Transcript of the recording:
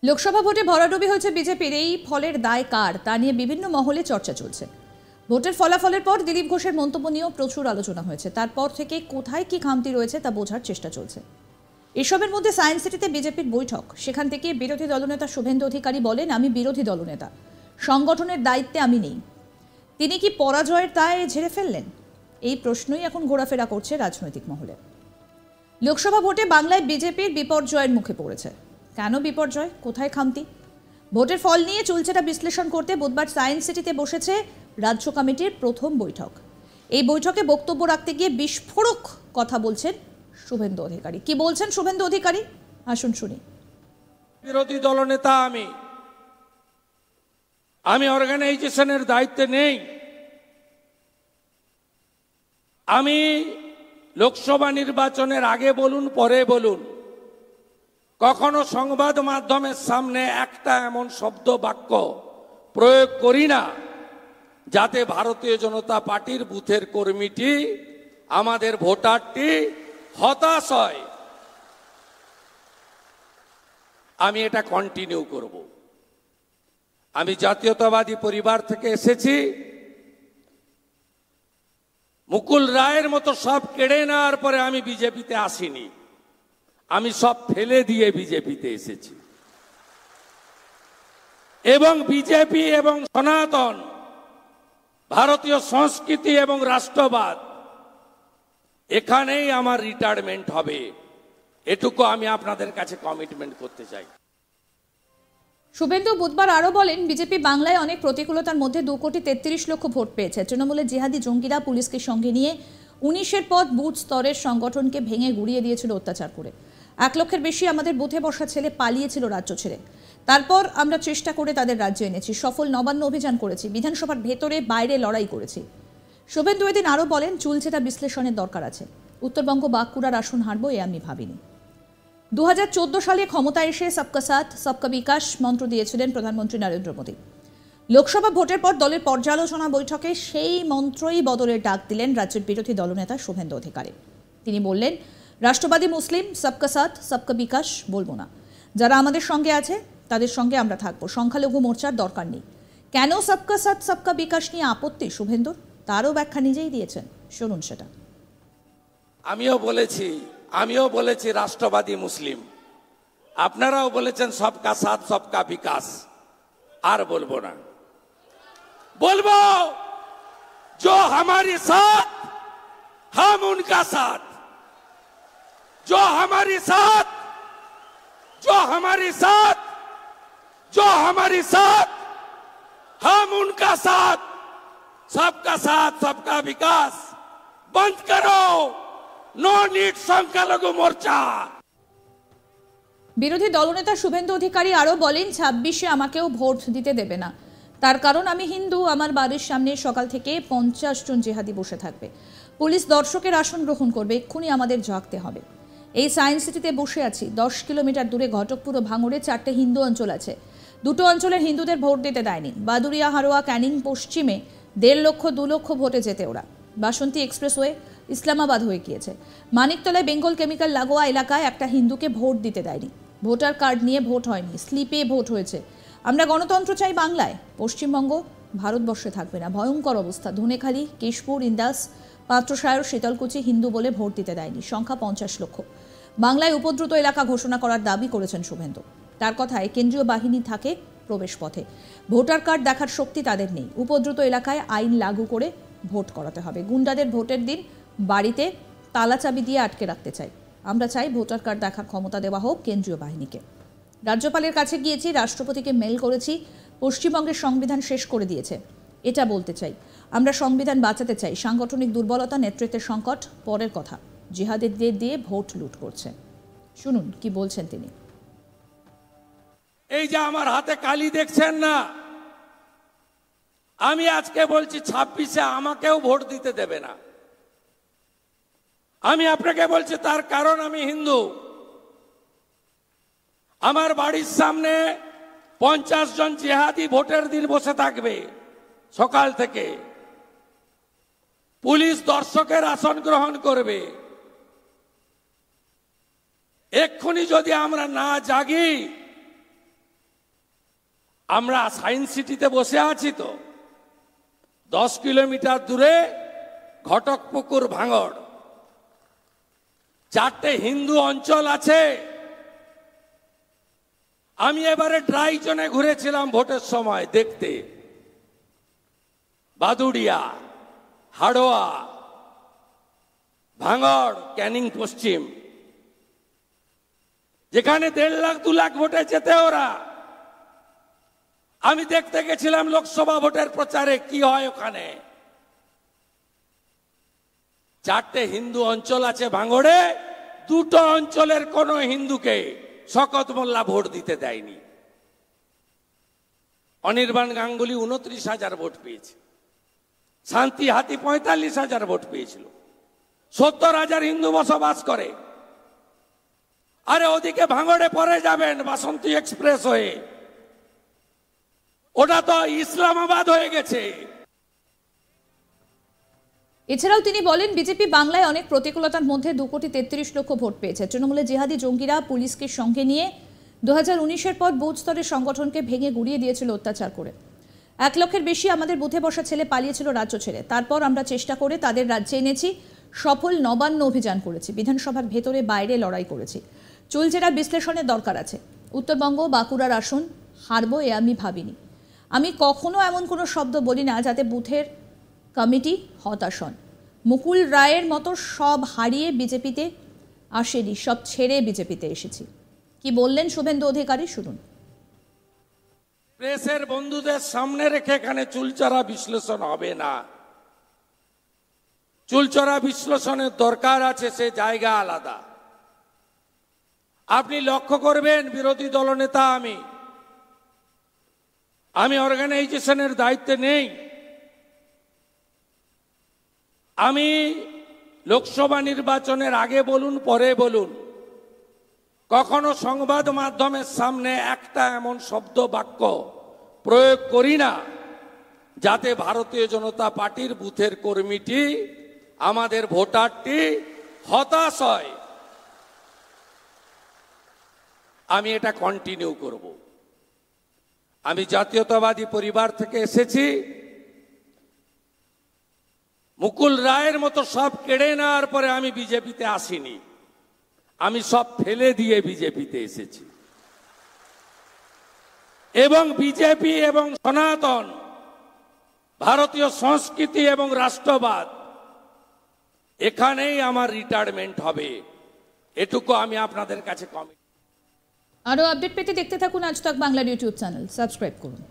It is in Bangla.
লোকসভা ভোটে ভরাডুবি হয়েছে বিজেপির। এই ফলের দায় কার তা নিয়ে বিভিন্ন মহলে চর্চা চলছে। ভোটের ফলাফলের পর দিলীপ ঘোষের মন্তব্য নিয়েও প্রচুর আলোচনা হয়েছে। তারপর থেকে কোথায় কি খামতি রয়েছে তা বোঝার চেষ্টা চলছে। এসবের মধ্যে সায়েন্স সিটিতে বিজেপির বৈঠক। সেখান থেকে বিরোধী দলনেতা শুভেন্দু অধিকারী বলেন, আমি বিরোধী দলনেতা, সংগঠনের দায়িত্বে আমি নেই। তিনি কি পরাজয়ের দায় ঝেড়ে ফেললেন? এই প্রশ্নই এখন ঘোরাফেরা করছে রাজনৈতিক মহলে। লোকসভা ভোটে বাংলায় বিজেপির বিপর্যয়ের মুখে পড়েছে। কেন বিপর্যয়, কোথায় খামতি? ভোটের ফল নিয়ে চুলচেরা বিশ্লেষণ করতে বুধবার সায়েন্স সিটিতে বসেছে রাজ্য কমিটির প্রথম বৈঠক। এই বৈঠকে বক্তব্য রাখতে গিয়ে বিস্ফোরক কথা বলছেন শুভেন্দু অধিকারী। কি বলছেন শুভেন্দু অধিকারী, আসুন শুনি। বিরোধী দলনেতা আমি অর্গানাইজেশনের দায়িত্বে নেই। আমি লোকসভা নির্বাচনের আগে বলুন পরে বলুন, কখনো সংবাদ মাধ্যমের সামনে একটা এমন শব্দ বাক্য প্রয়োগ করি না যাতে ভারতীয় জনতা পার্টির বুথের কর্মীটি, আমাদের ভোটারটি হতাশ হয়। আমি এটা কন্টিনিউ করব। আমি জাতীয়তাবাদী পরিবার থেকে এসেছি। মুকুল রায়ের মতো সব কেড়ে নেওয়ার পরে আমি বিজেপিতে আসিনি। আমি সব ফেলে দিয়ে বিজেপিতে এসেছি এবং বিজেপি এবং সনাতন ভারতীয় সংস্কৃতি এবং রাষ্ট্রবাদ, এখানেই আমার রিটায়ারমেন্ট হবে। এটুকু আমি আপনাদের কাছে কমিটমেন্ট করতে চাই। শুভেন্দু বুধবার আরো বলেন, বিজেপি বাংলায় অনেক প্রতিকূলতার মধ্যে 2,33,00,000 ভোট পেয়েছে। তৃণমূলের জিহাদি জঙ্গিরা পুলিশকে সঙ্গে নিয়ে 19-এর পর বুথ স্তরের সংগঠনকে ভেঙে গুড়িয়ে দিয়েছিল অত্যাচার করে। 1 লক্ষের বেশি আমাদের বুথে বসা ছেলে পালিয়েছিল রাজ্য ছেড়ে। তারপর আমরা চেষ্টা করে তাদের রাজ্যে এনেছি। সফল নবান্ন অভিযান করেছি, বিধানসভার ভেতরে বাইরে লড়াই করেছি। শুভেন্দু এদিন আরও বলেন, চুলচেরা বিশ্লেষণের দরকার আছে। উত্তরবঙ্গ বাঁকুড়ার আসন হারবো এ আমি ভাবিনি। 2014 সালে ক্ষমতায় এসে সবকা সাথ সবকা বিকাশ মন্ত্র দিয়েছিলেন প্রধানমন্ত্রী নরেন্দ্র মোদী। লোকসভা ভোটের পর দলের পর্যালোচনা বৈঠকে সেই মন্ত্রই বদলের ডাক দিলেন রাজ্যের বিরোধী দলনেতা শুভেন্দু অধিকারী। তিনি বললেন, রাষ্ট্রবাদী মুসলিম সবকা সাথ সবকা বিকাশ বলবো না। যারা আমাদের সঙ্গে আছে তাদের সঙ্গে আমরা থাকবো। সংখ্যালঘু মোর্চার দরকার নেই। কেন সবকা সাথ সবকা বিকাশ নিয়ে আপত্তি শুভেন্দুর, তারও ব্যাখ্যা নিজেই দিয়েছেন, শুনুন সেটা। আমিও বলেছি রাষ্ট্রবাদী মুসলিম, আপনারাও বলেছেন সবকা সাথ সবকা বিকাশ। আর বলবো না, বলবো जो हमारे साथ हम उनका साथ, जो हमारे साथ हम उनका साथ। सबका साथ सबका विकास बंद करो, नो नीड সংখ্যালঘু মোর্চা। বিরোধী দলনেতা শুভেন্দু অধিকারী আরও বলেন, 26-এ আমাকেও ভোট দিতে দেবে না। তার কারণ আমি হিন্দু। আমার বাড়ির সামনে সকাল থেকে 50 জন জিহাদি বসে থাকবে। পুলিশ দর্শকের আসন গ্রহণ করবে। এক্ষুনি আমাদের জাগতে হবে। এই সায়েন্স সিটিতে বসে আছি। 10 কিলোমিটার দূরে ঘটকপুর ও ভাঙড়ে 4টে হিন্দু অঞ্চল আছে। 2টো অঞ্চলের হিন্দুদের ভোট দিতে দেয়নি। বাদুরিয়া, হারোয়া, ক্যানিং পশ্চিমে 1.5 লক্ষ 2 লক্ষ ভোটে যেতে ওরা। বাসন্তী এক্সপ্রেসওয়ে ইসলামাবাদ হয়ে গিয়েছে। মানিকতলায় বেঙ্গল কেমিক্যাল লাগোয়া এলাকায় একটা হিন্দুকে ভোট দিতে দেয়নি। ভোটার কার্ড নিয়ে ভোট হয়নি, স্লিপে ভোট হয়েছে। আমরা গণতন্ত্র চাই বাংলায়। পশ্চিমবঙ্গ ভারতবর্ষে থাকবে না। ভয়ঙ্কর অবস্থা। ধনেখালি, কেশপুর, ইন্দাস, পাত্রসায়র, শীতলকুচি হিন্দু বলে ভোট দিতে দেয়নি। সংখ্যা 50 লক্ষ। বাংলায় উপদ্রুত এলাকা ঘোষণা করার দাবি করেছেন শুভেন্দু। তার কথায় কেন্দ্রীয় বাহিনী থাকে প্রবেশ পথে। ভোটার কার্ড দেখার শক্তি তাদের নেই। উপদ্রুত এলাকায় আইন লাগু করে ভোট করাতে হবে। গুন্ডাদের ভোটের দিন বাড়িতে তালা চাবি দিয়ে আটকে রাখতে চাই। আমরা চাই ভোটার কার্ড দেখার ক্ষমতা দেওয়া হোক কেন্দ্রীয় বাহিনীকে। রাজ্যপালের কাছে গিয়েছি, রাষ্ট্রপতিকে মেল করেছি। পশ্চিমবঙ্গের সংবিধান শেষ করে দিয়েছে, এটা বলতে চাই। আমরা সংবিধান বাঁচাতে চাই। সাংগঠনিক দুর্বলতা, নেতৃত্বের সংকট পরের কথা। জিহাদিদের দিয়ে ভোট লুট করছে। শুনুন কি বলছেন তিনি। এই যে আমার হাতে কালি দেখছেন না, আমি আজকে বলছি 26-এ আমাকেও ভোট দিতে দেবে না। আমি আপনাকে বলছি তার কারণ আমি হিন্দু। আমার বাড়ির সামনে 50 জন জিহাদি ভোটের দিন বসে থাকবে সকাল থেকে। পুলিশ দর্শকের আসন গ্রহণ করবে। এক্ষুনি যদি আমরা না জাগি আমরা সায়েন্স সিটিতে বসে আছি তো, 10 কিলোমিটার দূরে ঘটকপুকুর ভাঙড়, 4টে হিন্দু অঞ্চল আছে। আমি এবারে ড্রাই জোনে ঘুরেছিলাম ভোটের সময় দেখতে, বাদুড়িয়া, হাড়োয়া, ভাঙড়, ক্যানিং পশ্চিম, যেখানে 1.5 লাখ 2 লাখ ভোটে যেতে ওরা। আমি দেখতে গেছিলাম লোকসভা ভোটের প্রচারে কি হয় ওখানে। 4টে হিন্দু অঞ্চল আছে ভাঙড়ে, 2টো অঞ্চলের কোন হিন্দুকে শকত মোল্লা ভোট দিতে দেয়নি। অনির্বাণ গাঙ্গুলি 29,000 ভোট পেয়েছে, শান্তি হাতি 45,000 ভোট পেয়েছিল। 70,000 হিন্দু বসবাস করে। আরে ওদিকে ভাঙড়ে পরে যাবেন বাসন্তী এক্সপ্রেস হয়ে, ওটা তো ইসলামাবাদ হয়ে গেছে। এছাড়াও তিনি বলেন, বিজেপি বাংলায় অনেক প্রতিকূলতার মধ্যে 2,33,00,000 ভোট পেয়েছে। তৃণমূলের জিহাদি জঙ্গিরা পুলিশকে সঙ্গে নিয়ে 2019-এর পর বুথ স্তরের সংগঠনকে ভেঙে গুড়িয়ে দিয়েছিল অত্যাচার করে। 1 লক্ষের বেশি আমাদের বুথে বসা ছেলে পালিয়েছিল রাজ্য ছেড়ে। তারপর আমরা চেষ্টা করে তাদের রাজ্যে এনেছি, সফল নবান্ন অভিযান করেছি, বিধানসভার ভেতরে বাইরে লড়াই করেছি। চুলচেরা বিশ্লেষণের দরকার আছে। উত্তরবঙ্গ, বাঁকুড়ার আসন হারবো এ আমি ভাবিনি। আমি কখনো এমন কোনো শব্দ বলি না যাতে বুথের কমিটি হতাশ হন। মুকুল রায়ের মতো সব হারিয়ে বিজেপিতে আসেনি, সব ছেড়ে বিজেপিতে এসেছি। কি বললেন শুভেন্দু অধিকারী, শুনুন। প্রেসের বন্ধুদের সামনে রেখে এখানে চুলচেরা বিশ্লেষণ হবে না। চুলচেরা বিশ্লেষণের দরকার আছে, সে জায়গা আলাদা। আপনি লক্ষ্য করবেন, বিরোধী দলনেতা আমি অর্গানাইজেশনের দায়িত্বে নেই। আমি লোকসভা নির্বাচনের আগে বলুন পরে বলুন, কখনো সংবাদ মাধ্যমের সামনে একটা এমন শব্দ বাক্য প্রয়োগ করি না যাতে ভারতীয় জনতা পার্টির বুথের কর্মীটি, আমাদের ভোটারটি হতাশ হয়। আমি এটা কন্টিনিউ করব। আমি জাতীয়তাবাদী পরিবার থেকে এসেছি। মুকুল রায়ের মতো সব কেড়ে নেওয়ার পরে আমি বিজেপিতে আসিনি, আমি সব ফেলে দিয়ে বিজেপিতে এসেছি। এবং বিজেপি এবং সনাতন ভারতীয় সংস্কৃতি এবং রাষ্ট্রবাদ, এখানেই আমার রিটায়ারমেন্ট হবে, এটুকু আমি আপনাদের কাছে কমিট। আরো আপডেট পেতে দেখতে থাকুন আজ তাক বাংলার ইউটিউব চ্যানেল, সাবস্ক্রাইব করুন।